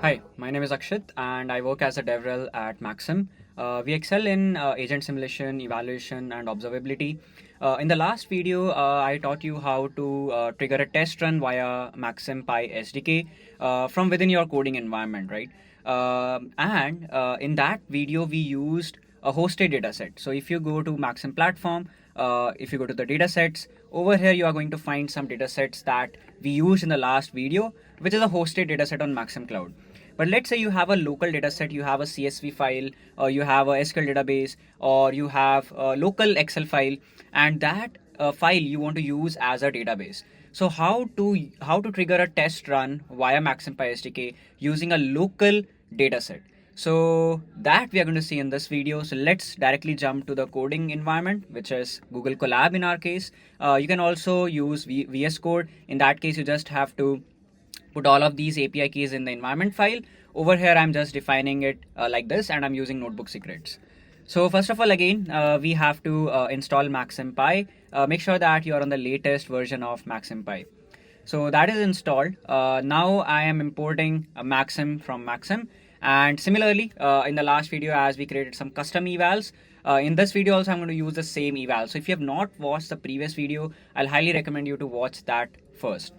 Hi, my name is Akshit and I work as a DevRel at Maxim. We excel in agent simulation, evaluation, and observability. In the last video, I taught you how to trigger a test run via Maxim Pi SDK from within your coding environment, right? And in that video, we used a hosted dataset. So if you go to Maxim platform, if you go to the datasets, over here you are going to find some datasets that we used in the last video, which is a hosted dataset on Maxim Cloud. But let's say you have a local dataset, you have a CSV file, or you have a SQL database, or you have a local Excel file, and that file you want to use as a database. So how to trigger a test run via Maxim Pi SDK using a local dataset? So that we are going to see in this video. So let's directly jump to the coding environment, which is Google Colab in our case. You can also use VS Code. In that case, you just have to put all of these API keys in the environment file. Over here, I'm just defining it like this, and I'm using notebook secrets. So first of all, again, we have to install Maxim Pi. Make sure that you are on the latest version of Maxim Pi. So that is installed. Now I am importing a Maxim from Maxim. And similarly, in the last video, as we created some custom evals, in this video also I'm going to use the same eval. So if you have not watched the previous video, I'll highly recommend you to watch that first.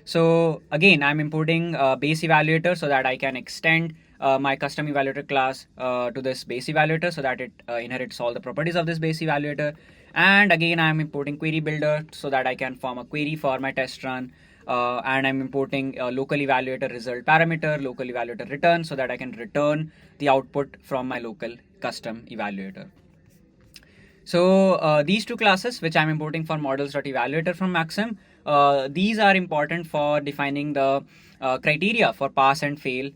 So again, I'm importing base evaluator so that I can extend my custom evaluator class to this base evaluator so that it inherits all the properties of this base evaluator. And again, I'm importing query builder so that I can form a query for my test run. And I'm importing a local evaluator result parameter, local evaluator return, so that I can return the output from my local custom evaluator. So these two classes, which I'm importing for models.evaluator from Maxim, these are important for defining the criteria for pass and fail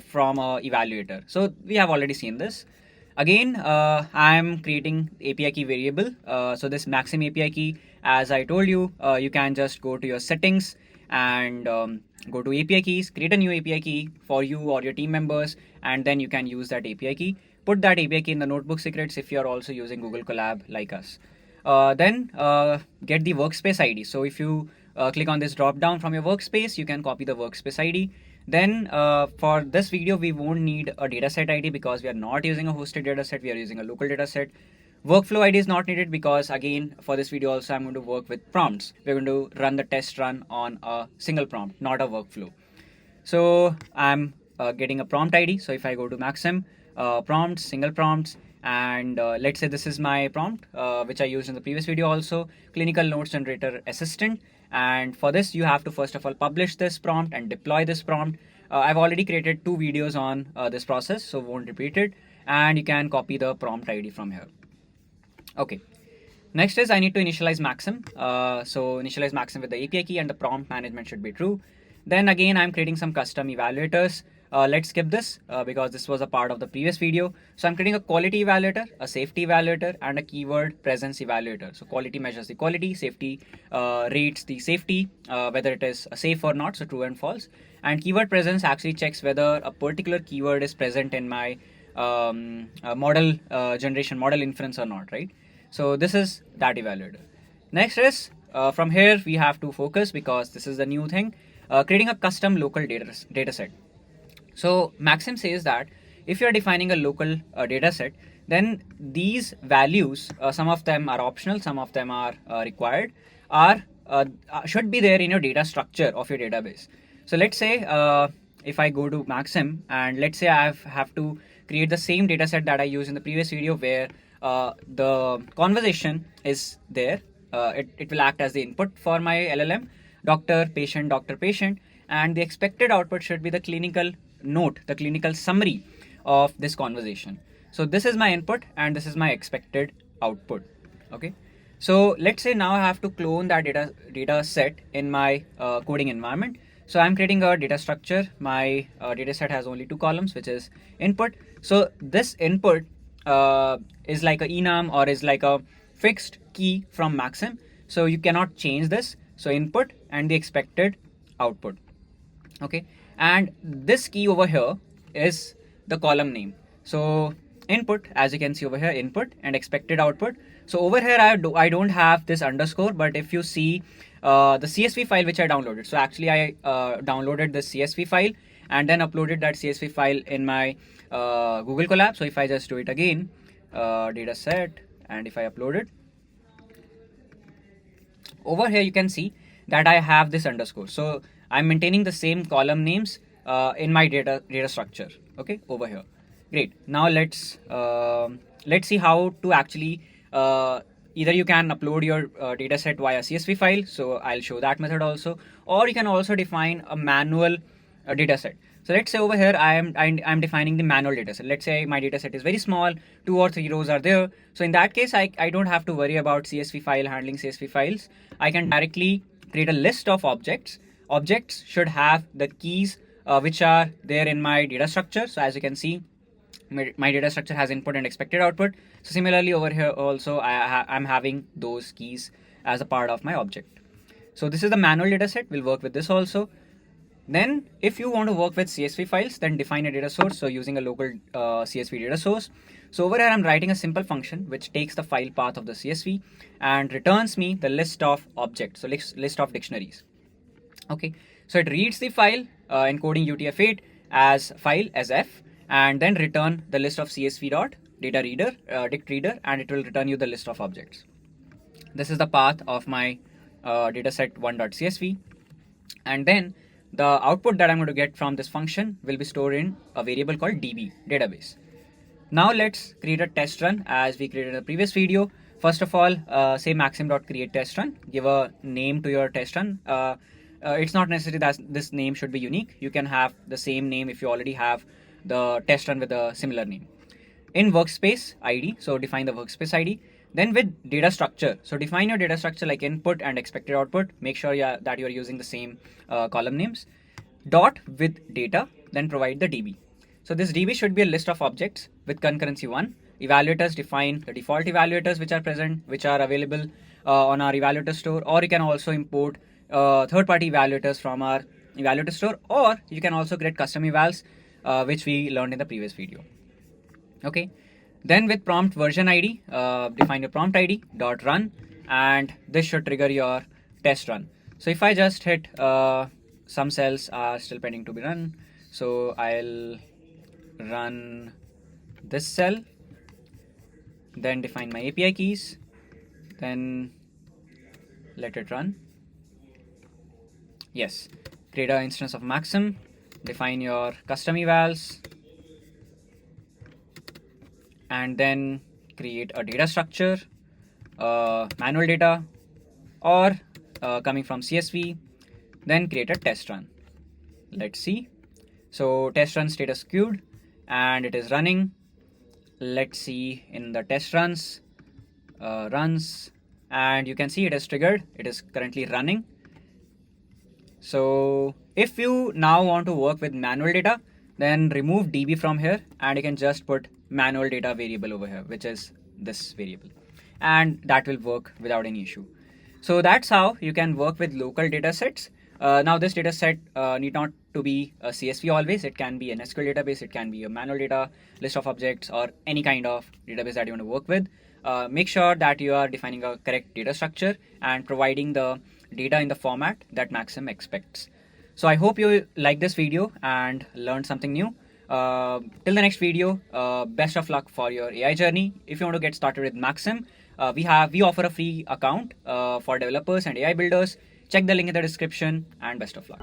from a evaluator. So we have already seen this. Again, I'm creating API key variable. So this Maxim API key, as I told you, you can just go to your settings and go to API keys, create a new API key for you or your team members, and then you can use that API key. Put that API key in the notebook secrets if you're also using Google Colab like us. Then get the workspace ID. So if you click on this drop down from your workspace, you can copy the workspace ID. Then for this video, we won't need a dataset ID because we are not using a hosted dataset, we are using a local dataset. Workflow ID is not needed because again, for this video also, I'm going to work with prompts. We're going to run the test run on a single prompt, not a workflow. So I'm getting a prompt ID. So if I go to Maxim, prompts, single prompts, and let's say this is my prompt, which I used in the previous video also, clinical notes generator assistant. And for this, you have to first of all publish this prompt and deploy this prompt. I've already created 2 videos on this process, so won't repeat it. And you can copy the prompt ID from here. Okay. Next is I need to initialize Maxim. So initialize Maxim with the API key and the prompt management should be true. Then again, I'm creating some custom evaluators. Let's skip this because this was a part of the previous video. So I'm creating a quality evaluator, a safety evaluator, and a keyword presence evaluator. So quality measures the quality, safety rates the safety, whether it is safe or not, so true and false. And keyword presence actually checks whether a particular keyword is present in my model generation, model inference or not, right? So this is that evaluator. Next is from here we have to focus because this is the new thing, creating a custom local data set. So Maxim says that if you're defining a local data set, then these values, some of them are optional, some of them are required, should be there in your data structure of your database. So let's say if I go to Maxim and let's say I have to create the same data set that I used in the previous video where the conversation is there. It will act as the input for my LLM, doctor, patient, and the expected output should be the clinical note, the clinical summary of this conversation. So this is my input and this is my expected output. Okay. So let's say now I have to clone that data set in my coding environment. So I'm creating a data structure. My data set has only 2 columns, which is input. So this input is like a enum or is like a fixed key from Maxim. So you cannot change this. So input and the expected output. Okay. And this key over here is the column name. So input, as you can see over here, input and expected output. So over here, I don't have this underscore, but if you see the CSV file which I downloaded. So actually I downloaded this CSV file and then uploaded that CSV file in my Google Colab. So if I just do it again, dataset, and if I upload it, over here you can see that I have this underscore. So I'm maintaining the same column names in my data structure. Okay, over here. Great. Now let's see how to actually either you can upload your data set via CSV file. So I'll show that method also, or you can also define a manual data set. So let's say over here I'm defining the manual data set. Let's say my data set is very small, 2 or 3 rows are there. So in that case, I don't have to worry about CSV file handling CSV files. I can directly create a list of objects. Objects should have the keys which are there in my data structure. So as you can see, my data structure has input and expected output. So similarly over here also I'm having those keys as a part of my object. So this is the manual data set. We'll work with this also. Then if you want to work with CSV files, then define a data source. So using a local CSV data source. So over here I'm writing a simple function which takes the file path of the CSV and returns me the list of objects, so list of dictionaries. Okay, so it reads the file encoding UTF-8 as file as F, and then return the list of CSV dot data reader dict reader, and it will return you the list of objects. This is the path of my dataset1.csv, and then the output that I'm going to get from this function will be stored in a variable called DB, database. Now let's create a test run as we created in the previous video. First of all, say maxim.create test run, give a name to your test run. It's not necessary that this name should be unique. You can have the same name if you already have the test run with a similar name. In workspace ID, so define the workspace ID. Then with data structure, so define your data structure like input and expected output. Make sure that you are using the same column names. Dot with data, then provide the DB. So this DB should be a list of objects with concurrency 1. Evaluators, define the default evaluators which are present, which are available on our evaluator store, or you can also import third-party evaluators from our evaluator store, or you can also create custom evals which we learned in the previous video. Okay. Then with prompt version ID, define your prompt ID dot run, and this should trigger your test run. So if I just hit some cells are still pending to be run, so I'll run this cell, then define my API keys, then let it run. Yes, create an instance of Maxim, define your custom evals, and then create a data structure, manual data, or coming from CSV, then create a test run. Let's see. So test run status queued, and it is running. Let's see in the test runs, and you can see it is triggered. It is currently running. So if you now want to work with manual data, then remove DB from here, and you can just put manual data variable over here, which is this variable, and that will work without any issue. So that's how you can work with local data sets. Now this data set need not to be a CSV always. It can be an SQL database, it can be a manual data, list of objects, or any kind of database that you want to work with. Make sure that you are defining a correct data structure and providing the data in the format that Maxim expects. So I hope you like this video and learned something new. Till the next video, best of luck for your AI journey. If you want to get started with Maxim, we offer a free account for developers and AI builders. Check the link in the description, and best of luck.